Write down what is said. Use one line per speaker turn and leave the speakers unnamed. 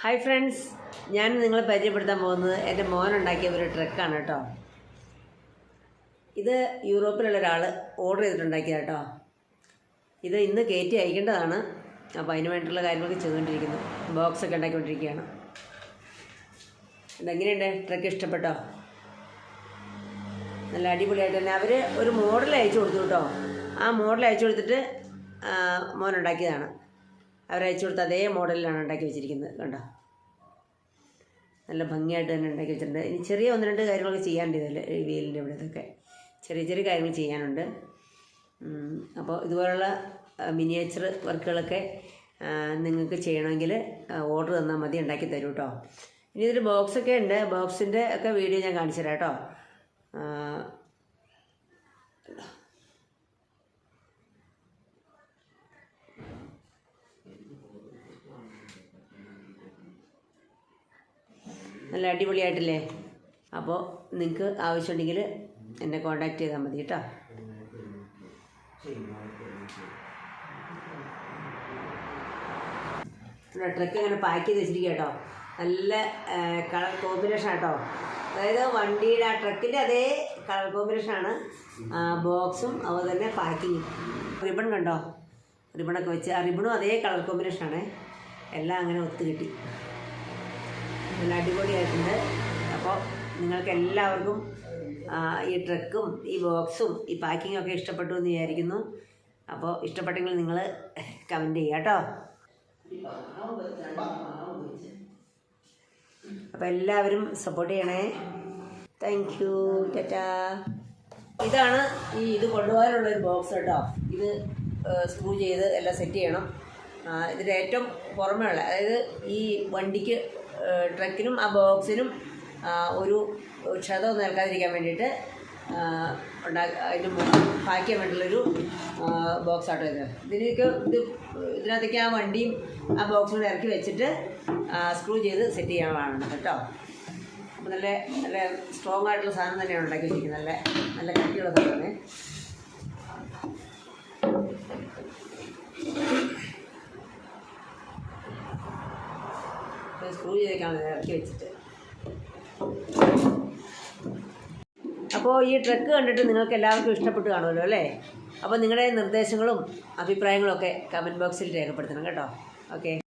Hi friends, ഞാൻ നിങ്ങളെ പരിചയപ്പെടുത്താൻ പോകുന്നത് എൻ്റെ മോനുണ്ടാക്കിയ ഒരു ട്രക്കാണ് കേട്ടോ. ഇത് യൂറോപ്പിലുള്ള ഒരാൾ ഓർഡർ ചെയ്തിട്ടുണ്ടാക്കിയത് കേട്ടോ. ഇത് ഇന്ന് കയറ്റി അയക്കേണ്ടതാണ്. അപ്പോൾ അതിന് വേണ്ടിയിട്ടുള്ള കാര്യങ്ങളൊക്കെ ചെയ്തുകൊണ്ടിരിക്കുന്നു. ബോക്സൊക്കെ ഉണ്ടാക്കിക്കൊണ്ടിരിക്കുകയാണ്. ഇതെങ്ങനെയുണ്ട്? ട്രക്ക് ഇഷ്ടപ്പെട്ടോ? നല്ല അടിപൊളിയായിട്ട് തന്നെ അവർ ഒരു മോഡൽ അയച്ചു കൊടുത്തു കേട്ടോ. ആ മോഡൽ അയച്ചു കൊടുത്തിട്ട് മോനുണ്ടാക്കിയതാണ്. അവരയച്ചു കൊടുത്ത അതേ മോഡലിലാണ് ഉണ്ടാക്കി വെച്ചിരിക്കുന്നത്. കണ്ടോ, നല്ല ഭംഗിയായിട്ട് തന്നെ ഉണ്ടാക്കി വെച്ചിട്ടുണ്ട്. ഇനി ചെറിയ ഒന്ന് രണ്ട് കാര്യങ്ങളൊക്കെ ചെയ്യാനുണ്ട്. ഇതിൽ ഈ വീലിൻ്റെ ഇവിടെ ഇതൊക്കെ ചെറിയ ചെറിയ കാര്യങ്ങൾ ചെയ്യാനുണ്ട്. അപ്പോൾ ഇതുപോലുള്ള മിനിയേച്ചർ വർക്കുകളൊക്കെ നിങ്ങൾക്ക് ചെയ്യണമെങ്കിൽ ഓർഡർ തന്നാൽ മതി, ഉണ്ടാക്കി തരും കേട്ടോ. ഇനി ഇതിൽ ബോക്സൊക്കെ ഉണ്ട്. ബോക്സിൻ്റെ ഒക്കെ വീഡിയോ ഞാൻ കാണിച്ചു തരാം കേട്ടോ. നല്ല അടിപൊളിയായിട്ടില്ലേ? അപ്പോൾ നിങ്ങൾക്ക് ആവശ്യമുണ്ടെങ്കിൽ എന്നെ കോൺടാക്റ്റ് ചെയ്താൽ മതി കേട്ടോ. ട്രക്ക് ഇങ്ങനെ പാക്ക് ചെയ്ത് വെച്ചിരിക്കുക കേട്ടോ. നല്ല കളർ കോമ്പിനേഷൻ കേട്ടോ. അതായത് വണ്ടിയുടെ ആ ട്രക്കിൻ്റെ അതേ കളർ കോമ്പിനേഷനാണ് ബോക്സും അതുപോലെ തന്നെ പാക്കിങ്ങും. റിബൺ കണ്ടോ, റിബണൊക്കെ വെച്ച് ആ റിബണും അതേ കളർ കോമ്പിനേഷനാണ്. എല്ലാം അങ്ങനെ ഒത്തു കിട്ടി. നല്ല അടിപൊളിയായിട്ടുണ്ട്. അപ്പോൾ നിങ്ങൾക്ക് എല്ലാവർക്കും ഈ ട്രക്കും ഈ ബോക്സും ഈ പാക്കിങ്ങും ഒക്കെ ഇഷ്ടപ്പെട്ടു എന്ന് വിചാരിക്കുന്നു. അപ്പോൾ ഇഷ്ടപ്പെട്ടെങ്കിൽ നിങ്ങൾ കമൻറ്റ് ചെയ്യുക കേട്ടോ. അപ്പോൾ എല്ലാവരും സപ്പോർട്ട് ചെയ്യണേ. Thank you, Tata. ഇതാണ് ഇത് കൊണ്ടുപോകാനുള്ളൊരു ബോക്സ് കേട്ടോ. ഇത് സ്ക്രൂ ചെയ്ത് എല്ലാം സെറ്റ് ചെയ്യണം. ഇതിൻ്റെ ഏറ്റവും പുറമേ ഉള്ള, അതായത് ഈ വണ്ടിക്ക് ട്രക്കിനും ആ ബോക്സിനും ഒരു ക്ഷതമൊന്നും ഏൽക്കാതിരിക്കാൻ വേണ്ടിയിട്ട് അതിന് പാക്ക് ചെയ്യാൻ വേണ്ടിയുള്ളൊരു ബോക്സ് ആട്ടോ ഇത്. ഇതിനകത്തേക്ക് ആ വണ്ടിയും ആ ബോക്സും കൂടെ ഇറക്കി വെച്ചിട്ട് സ്ക്രൂ ചെയ്ത് സെറ്റ് ചെയ്യാനാണ് കേട്ടോ. അപ്പോൾ നല്ല നല്ല സ്ട്രോങ് ആയിട്ടുള്ള സാധനം തന്നെയാണ് ഉണ്ടാക്കി വെച്ചിരിക്കുന്നത്. നല്ല നല്ല കട്ടിയുള്ള സാധനമാണ്. സ്ക്രൂ ചെയ്തേക്കാണ് ഇറക്കി വെച്ചിട്ട്. അപ്പോൾ ഈ ട്രക്ക് കണ്ടിട്ട് നിങ്ങൾക്ക് എല്ലാവർക്കും ഇഷ്ടപ്പെട്ട് കാണുമല്ലോ അല്ലേ? അപ്പോൾ നിങ്ങളുടെ നിർദ്ദേശങ്ങളും അഭിപ്രായങ്ങളും ഒക്കെ കമൻറ്റ് ബോക്സിൽ രേഖപ്പെടുത്തണം കേട്ടോ. ഓക്കെ.